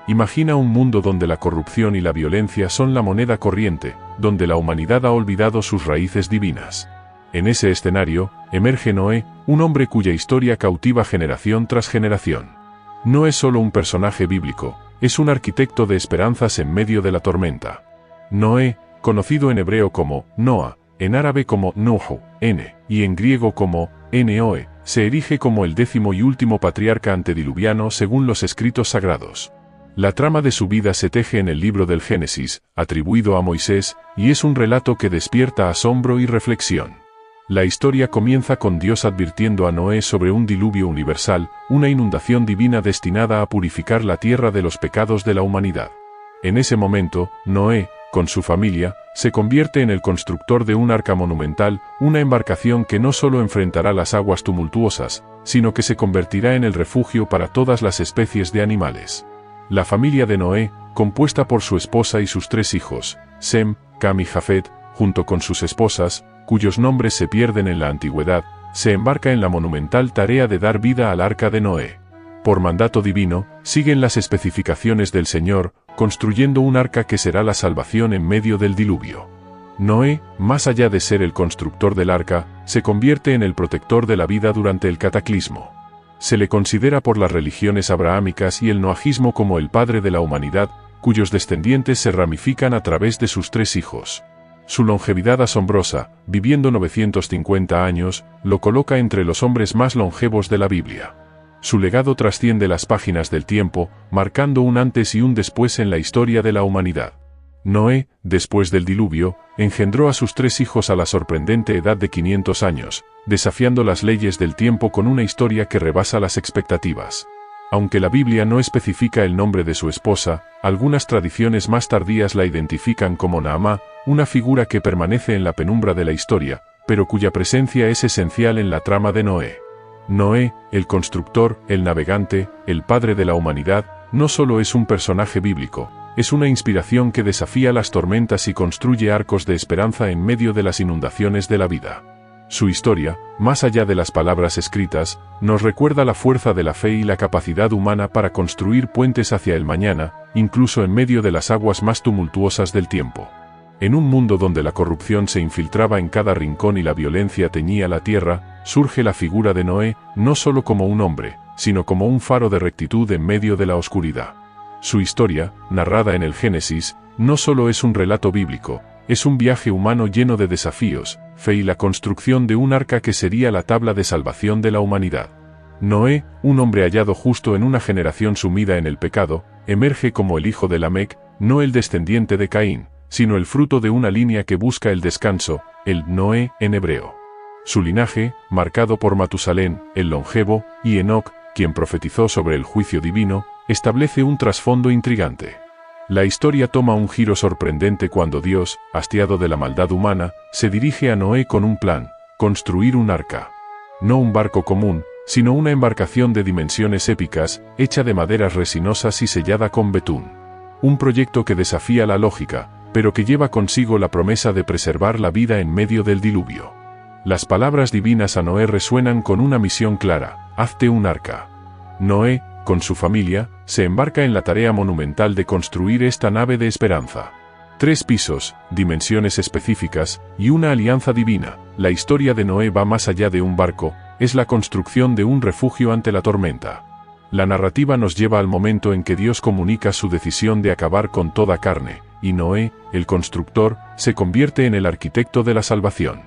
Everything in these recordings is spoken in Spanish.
Imagina un mundo donde la corrupción y la violencia son la moneda corriente, donde la humanidad ha olvidado sus raíces divinas. En ese escenario, emerge Noé, un hombre cuya historia cautiva generación tras generación. No es solo un personaje bíblico, es un arquitecto de esperanzas en medio de la tormenta. Noé, conocido en hebreo como Noa, en árabe como Nuhu, y en griego como Noe, se erige como el 10º y último patriarca antediluviano según los escritos sagrados. La trama de su vida se teje en el libro del Génesis, atribuido a Moisés, y es un relato que despierta asombro y reflexión. La historia comienza con Dios advirtiendo a Noé sobre un diluvio universal, una inundación divina destinada a purificar la tierra de los pecados de la humanidad. En ese momento, Noé, con su familia, se convierte en el constructor de un arca monumental, una embarcación que no solo enfrentará las aguas tumultuosas, sino que se convertirá en el refugio para todas las especies de animales. La familia de Noé, compuesta por su esposa y sus 3 hijos, Sem, Cam y Jafet, junto con sus esposas, cuyos nombres se pierden en la antigüedad, se embarca en la monumental tarea de dar vida al arca de Noé. Por mandato divino, siguen las especificaciones del Señor, construyendo un arca que será la salvación en medio del diluvio. Noé, más allá de ser el constructor del arca, se convierte en el protector de la vida durante el cataclismo. Se le considera por las religiones abrahámicas y el noajismo como el padre de la humanidad, cuyos descendientes se ramifican a través de sus 3 hijos. Su longevidad asombrosa, viviendo 950 años, lo coloca entre los hombres más longevos de la Biblia. Su legado trasciende las páginas del tiempo, marcando un antes y un después en la historia de la humanidad. Noé, después del diluvio, engendró a sus 3 hijos a la sorprendente edad de 500 años, desafiando las leyes del tiempo con una historia que rebasa las expectativas. Aunque la Biblia no especifica el nombre de su esposa, algunas tradiciones más tardías la identifican como Naamá, una figura que permanece en la penumbra de la historia, pero cuya presencia es esencial en la trama de Noé. Noé, el constructor, el navegante, el padre de la humanidad, no solo es un personaje bíblico, es una inspiración que desafía las tormentas y construye arcos de esperanza en medio de las inundaciones de la vida. Su historia, más allá de las palabras escritas, nos recuerda la fuerza de la fe y la capacidad humana para construir puentes hacia el mañana, incluso en medio de las aguas más tumultuosas del tiempo. En un mundo donde la corrupción se infiltraba en cada rincón y la violencia teñía la tierra, surge la figura de Noé, no solo como un hombre, sino como un faro de rectitud en medio de la oscuridad. Su historia, narrada en el Génesis, no solo es un relato bíblico, es un viaje humano lleno de desafíos, fe y la construcción de un arca que sería la tabla de salvación de la humanidad. Noé, un hombre hallado justo en una generación sumida en el pecado, emerge como el hijo de Lamec, no el descendiente de Caín, sino el fruto de una línea que busca el descanso, el Noé en hebreo. Su linaje, marcado por Matusalén, el longevo, y Enoc, quien profetizó sobre el juicio divino, establece un trasfondo intrigante. La historia toma un giro sorprendente cuando Dios, hastiado de la maldad humana, se dirige a Noé con un plan: construir un arca. No un barco común, sino una embarcación de dimensiones épicas, hecha de maderas resinosas y sellada con betún. Un proyecto que desafía la lógica, pero que lleva consigo la promesa de preservar la vida en medio del diluvio. Las palabras divinas a Noé resuenan con una misión clara: hazte un arca. Noé, con su familia, se embarca en la tarea monumental de construir esta nave de esperanza. 3 pisos, dimensiones específicas, y una alianza divina. La historia de Noé va más allá de un barco, es la construcción de un refugio ante la tormenta. La narrativa nos lleva al momento en que Dios comunica su decisión de acabar con toda carne, y Noé, el constructor, se convierte en el arquitecto de la salvación.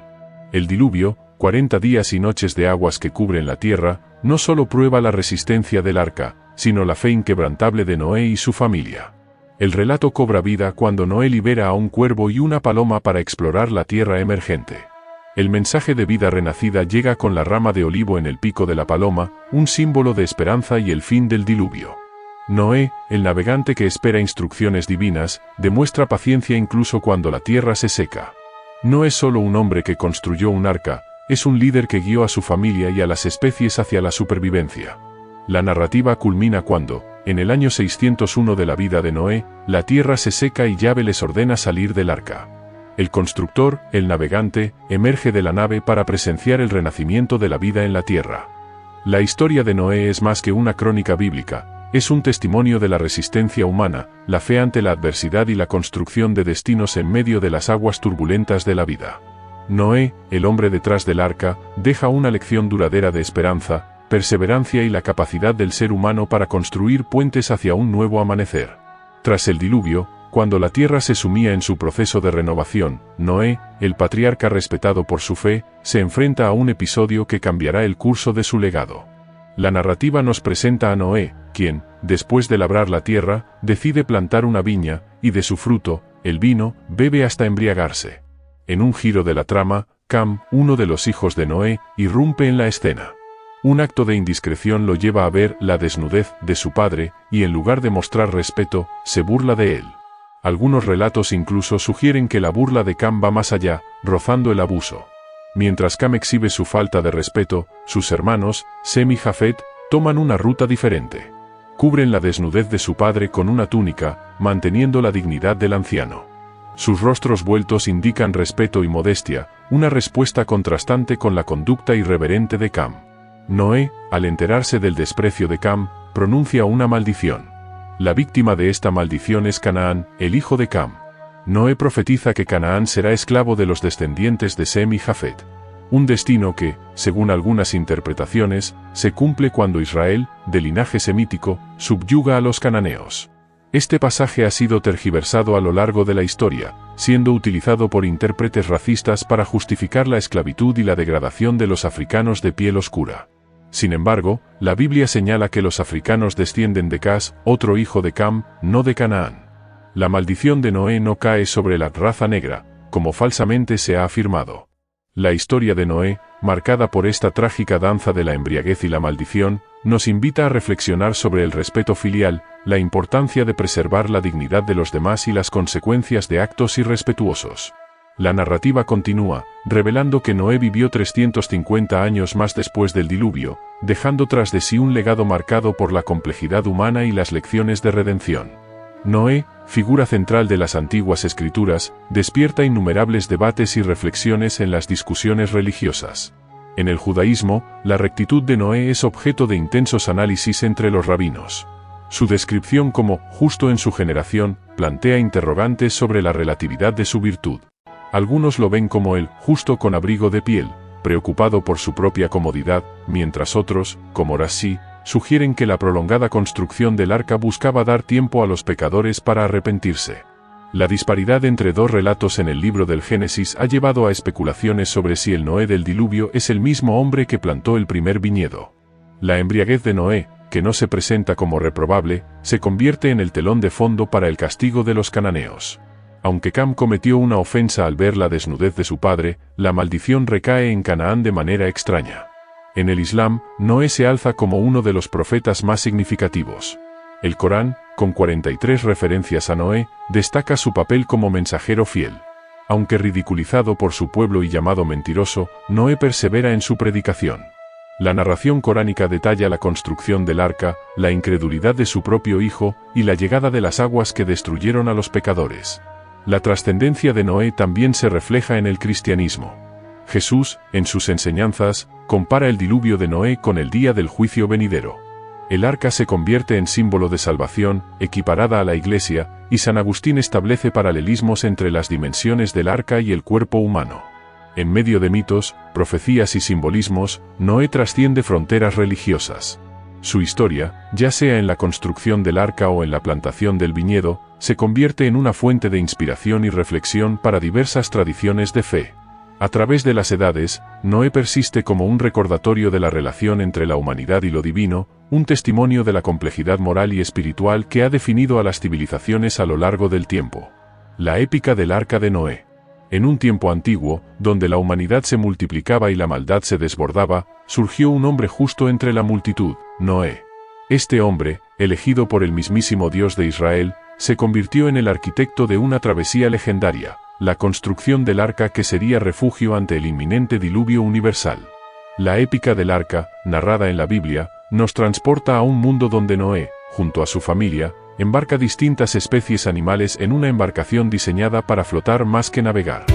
El diluvio, 40 días y noches de aguas que cubren la tierra, no solo prueba la resistencia del arca, sino la fe inquebrantable de Noé y su familia. El relato cobra vida cuando Noé libera a un cuervo y una paloma para explorar la tierra emergente. El mensaje de vida renacida llega con la rama de olivo en el pico de la paloma, un símbolo de esperanza y el fin del diluvio. Noé, el navegante que espera instrucciones divinas, demuestra paciencia incluso cuando la tierra se seca. No es solo un hombre que construyó un arca, es un líder que guió a su familia y a las especies hacia la supervivencia. La narrativa culmina cuando, en el año 601 de la vida de Noé, la tierra se seca y Yahvé les ordena salir del arca. El constructor, el navegante, emerge de la nave para presenciar el renacimiento de la vida en la tierra. La historia de Noé es más que una crónica bíblica, Es un testimonio de la resistencia humana, la fe ante la adversidad y la construcción de destinos en medio de las aguas turbulentas de la vida. Noé, el hombre detrás del arca, deja una lección duradera de esperanza, perseverancia y la capacidad del ser humano para construir puentes hacia un nuevo amanecer. Tras el diluvio, cuando la tierra se sumía en su proceso de renovación, Noé, el patriarca respetado por su fe, se enfrenta a un episodio que cambiará el curso de su legado. La narrativa nos presenta a Noé, quien, después de labrar la tierra, decide plantar una viña, y de su fruto, el vino, bebe hasta embriagarse. En un giro de la trama, Cam, uno de los hijos de Noé, irrumpe en la escena. Un acto de indiscreción lo lleva a ver la desnudez de su padre, y en lugar de mostrar respeto, se burla de él. Algunos relatos incluso sugieren que la burla de Cam va más allá, rozando el abuso. Mientras Cam exhibe su falta de respeto, sus hermanos, Sem y Jafet, toman una ruta diferente. Cubren la desnudez de su padre con una túnica, manteniendo la dignidad del anciano. Sus rostros vueltos indican respeto y modestia, una respuesta contrastante con la conducta irreverente de Cam. Noé, al enterarse del desprecio de Cam, pronuncia una maldición. La víctima de esta maldición es Canaán, el hijo de Cam. Noé profetiza que Canaán será esclavo de los descendientes de Sem y Jafet. Un destino que, según algunas interpretaciones, se cumple cuando Israel, de linaje semítico, subyuga a los cananeos. Este pasaje ha sido tergiversado a lo largo de la historia, siendo utilizado por intérpretes racistas para justificar la esclavitud y la degradación de los africanos de piel oscura. Sin embargo, la Biblia señala que los africanos descienden de Cas, otro hijo de Cam, no de Canaán. La maldición de Noé no cae sobre la raza negra, como falsamente se ha afirmado. La historia de Noé, marcada por esta trágica danza de la embriaguez y la maldición, nos invita a reflexionar sobre el respeto filial, la importancia de preservar la dignidad de los demás y las consecuencias de actos irrespetuosos. La narrativa continúa, revelando que Noé vivió 350 años más después del diluvio, dejando tras de sí un legado marcado por la complejidad humana y las lecciones de redención. Noé, figura central de las antiguas escrituras, despierta innumerables debates y reflexiones en las discusiones religiosas. En el judaísmo, la rectitud de Noé es objeto de intensos análisis entre los rabinos. Su descripción como justo en su generación plantea interrogantes sobre la relatividad de su virtud. Algunos lo ven como el justo con abrigo de piel, preocupado por su propia comodidad, mientras otros, como Rashi, sugieren que la prolongada construcción del arca buscaba dar tiempo a los pecadores para arrepentirse. La disparidad entre dos relatos en el libro del Génesis ha llevado a especulaciones sobre si el Noé del diluvio es el mismo hombre que plantó el primer viñedo. La embriaguez de Noé, que no se presenta como reprobable, se convierte en el telón de fondo para el castigo de los cananeos. Aunque Cam cometió una ofensa al ver la desnudez de su padre, la maldición recae en Canaán de manera extraña. En el Islam, Noé se alza como uno de los profetas más significativos. El Corán, con 43 referencias a Noé, destaca su papel como mensajero fiel. Aunque ridiculizado por su pueblo y llamado mentiroso, Noé persevera en su predicación. La narración coránica detalla la construcción del arca, la incredulidad de su propio hijo, y la llegada de las aguas que destruyeron a los pecadores. La trascendencia de Noé también se refleja en el cristianismo. Jesús, en sus enseñanzas, compara el diluvio de Noé con el día del juicio venidero. El arca se convierte en símbolo de salvación, equiparada a la Iglesia, y San Agustín establece paralelismos entre las dimensiones del arca y el cuerpo humano. En medio de mitos, profecías y simbolismos, Noé trasciende fronteras religiosas. Su historia, ya sea en la construcción del arca o en la plantación del viñedo, se convierte en una fuente de inspiración y reflexión para diversas tradiciones de fe. A través de las edades, Noé persiste como un recordatorio de la relación entre la humanidad y lo divino, un testimonio de la complejidad moral y espiritual que ha definido a las civilizaciones a lo largo del tiempo. La épica del Arca de Noé. En un tiempo antiguo, donde la humanidad se multiplicaba y la maldad se desbordaba, surgió un hombre justo entre la multitud, Noé. Este hombre, elegido por el mismísimo Dios de Israel, se convirtió en el arquitecto de una travesía legendaria, la construcción del arca que sería refugio ante el inminente diluvio universal. La épica del arca, narrada en la Biblia, nos transporta a un mundo donde Noé, junto a su familia, embarca distintas especies animales en una embarcación diseñada para flotar más que navegar.